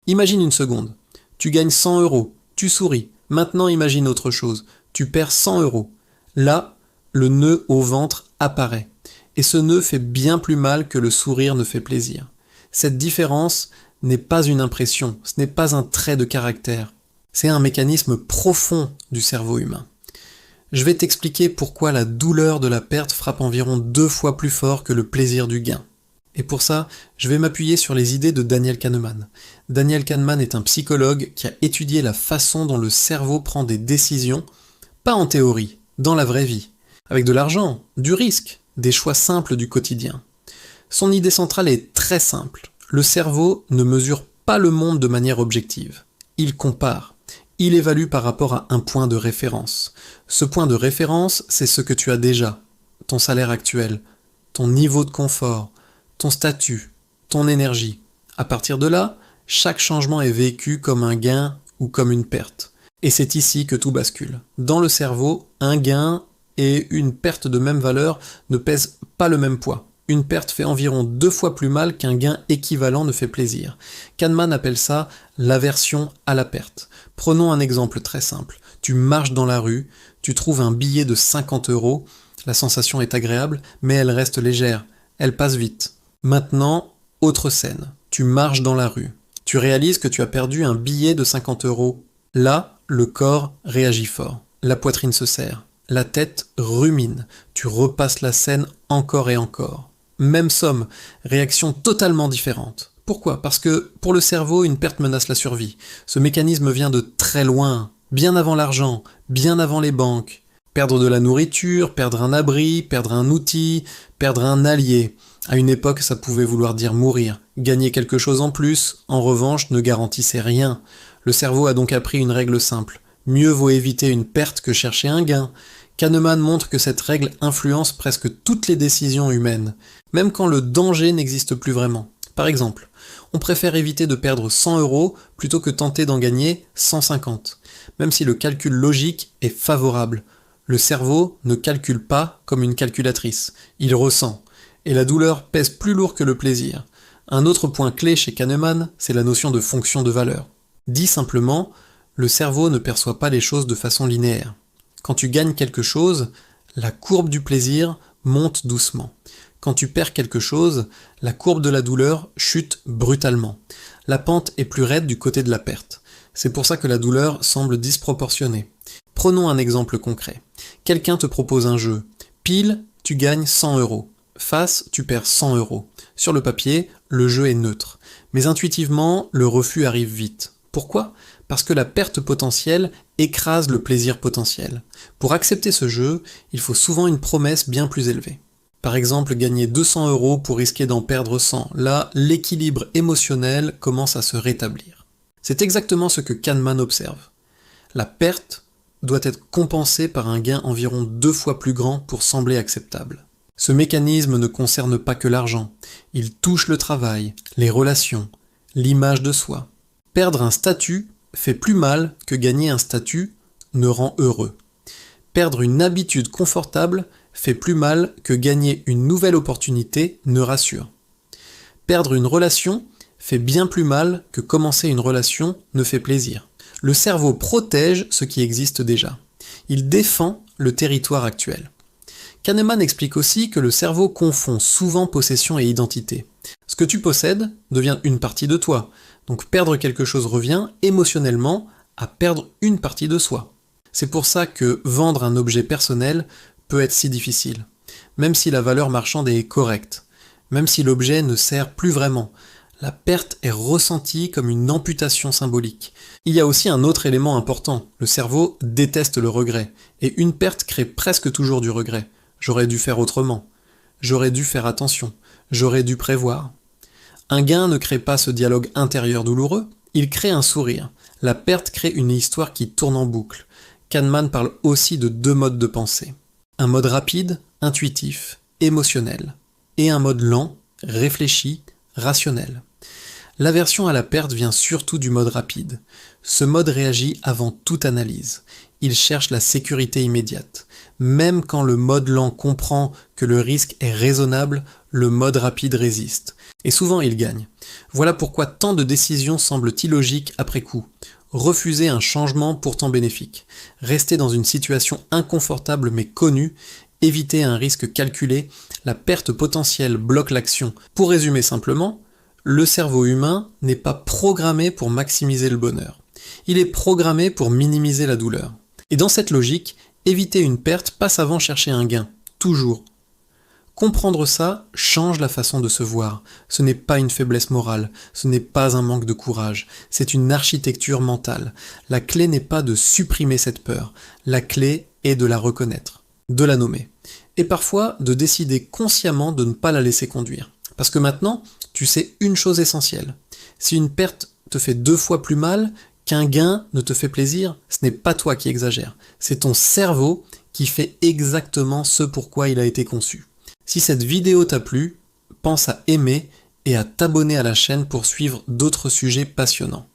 Imagine une seconde. Tu gagnes 100 euros, tu souris. Maintenant imagine autre chose. Tu perds 100 euros. Là, le nœud au ventre apparaît. Et ce nœud fait bien plus mal que le sourire ne fait plaisir. Cette différence n'est pas une impression, ce n'est pas un trait de caractère. C'est un mécanisme profond du cerveau humain. Je vais t'expliquer pourquoi la douleur de la perte frappe environ 2 fois plus fort que le plaisir du gain. Et pour ça, je vais m'appuyer sur les idées de Daniel Kahneman. Daniel Kahneman est un psychologue qui a étudié la façon dont le cerveau prend des décisions, pas en théorie, dans la vraie vie, avec de l'argent, du risque, des choix simples du quotidien. Son idée centrale est très simple. Le cerveau ne mesure pas le monde de manière objective. Il compare. Il évalue par rapport à un point de référence. Ce point de référence, c'est ce que tu as déjà. Ton salaire actuel, ton niveau de confort, ton statut, ton énergie. À partir de là, chaque changement est vécu comme un gain ou comme une perte. Et c'est ici que tout bascule. Dans le cerveau, un gain et une perte de même valeur ne pèsent pas le même poids. Une perte fait environ 2 fois plus mal qu'un gain équivalent ne fait plaisir. Kahneman appelle ça l'aversion à la perte. Prenons un exemple très simple. Tu marches dans la rue, tu trouves un billet de 50 euros, la sensation est agréable, mais elle reste légère, elle passe vite. Maintenant, autre scène. Tu marches dans la rue. Tu réalises que tu as perdu un billet de 50 euros. Là, le corps réagit fort. La poitrine se serre. La tête rumine. Tu repasses la scène encore et encore. Même somme, réaction totalement différente. Pourquoi ? Parce que pour le cerveau, une perte menace la survie. Ce mécanisme vient de très loin, bien avant l'argent, bien avant les banques. Perdre de la nourriture, perdre un abri, perdre un outil, perdre un allié. À une époque, ça pouvait vouloir dire mourir. Gagner quelque chose en plus, en revanche, ne garantissait rien. Le cerveau a donc appris une règle simple. Mieux vaut éviter une perte que chercher un gain. Kahneman montre que cette règle influence presque toutes les décisions humaines, même quand le danger n'existe plus vraiment. Par exemple, on préfère éviter de perdre 100 euros plutôt que tenter d'en gagner 150, même si le calcul logique est favorable. Le cerveau ne calcule pas comme une calculatrice, il ressent, et la douleur pèse plus lourd que le plaisir. Un autre point clé chez Kahneman, c'est la notion de fonction de valeur. Dit simplement, le cerveau ne perçoit pas les choses de façon linéaire. Quand tu gagnes quelque chose, la courbe du plaisir monte doucement. Quand tu perds quelque chose, la courbe de la douleur chute brutalement. La pente est plus raide du côté de la perte. C'est pour ça que la douleur semble disproportionnée. Prenons un exemple concret. Quelqu'un te propose un jeu. Pile, tu gagnes 100 euros. Face, tu perds 100 euros. Sur le papier, le jeu est neutre. Mais intuitivement, le refus arrive vite. Pourquoi ? Parce que la perte potentielle écrase le plaisir potentiel. Pour accepter ce jeu, il faut souvent une promesse bien plus élevée. Par exemple, gagner 200 euros pour risquer d'en perdre 100. Là, l'équilibre émotionnel commence à se rétablir. C'est exactement ce que Kahneman observe. La perte doit être compensée par un gain environ 2 fois plus grand pour sembler acceptable. Ce mécanisme ne concerne pas que l'argent. Il touche le travail, les relations, l'image de soi. Perdre un statut fait plus mal que gagner un statut ne rend heureux. Perdre une habitude confortable fait plus mal que gagner une nouvelle opportunité ne rassure. Perdre une relation fait bien plus mal que commencer une relation ne fait plaisir. Le cerveau protège ce qui existe déjà. Il défend le territoire actuel. Kahneman explique aussi que le cerveau confond souvent possession et identité. Ce que tu possèdes devient une partie de toi. Donc perdre quelque chose revient émotionnellement à perdre une partie de soi. C'est pour ça que vendre un objet personnel peut être si difficile. Même si la valeur marchande est correcte, même si l'objet ne sert plus vraiment, la perte est ressentie comme une amputation symbolique. Il y a aussi un autre élément important, le cerveau déteste le regret, et une perte crée presque toujours du regret. J'aurais dû faire autrement, j'aurais dû faire attention, j'aurais dû prévoir. Un gain ne crée pas ce dialogue intérieur douloureux, il crée un sourire. La perte crée une histoire qui tourne en boucle. Kahneman parle aussi de 2 modes de pensée. Un mode rapide, intuitif, émotionnel, et un mode lent, réfléchi, rationnel. L'aversion à la perte vient surtout du mode rapide. Ce mode réagit avant toute analyse. Il cherche la sécurité immédiate. Même quand le mode lent comprend que le risque est raisonnable, le mode rapide résiste. Et souvent il gagne. Voilà pourquoi tant de décisions semblent illogiques après coup. Refuser un changement pourtant bénéfique. Rester dans une situation inconfortable mais connue. Éviter un risque calculé. La perte potentielle bloque l'action. Pour résumer simplement, le cerveau humain n'est pas programmé pour maximiser le bonheur. Il est programmé pour minimiser la douleur. Et dans cette logique, éviter une perte passe avant chercher un gain. Toujours. Comprendre ça change la façon de se voir. Ce n'est pas une faiblesse morale, ce n'est pas un manque de courage, c'est une architecture mentale. La clé n'est pas de supprimer cette peur, la clé est de la reconnaître, de la nommer. Et parfois de décider consciemment de ne pas la laisser conduire. Parce que maintenant, tu sais une chose essentielle. Si une perte te fait 2 fois plus mal qu'un gain ne te fait plaisir, ce n'est pas toi qui exagères, c'est ton cerveau qui fait exactement ce pourquoi il a été conçu. Si cette vidéo t'a plu, pense à aimer et à t'abonner à la chaîne pour suivre d'autres sujets passionnants.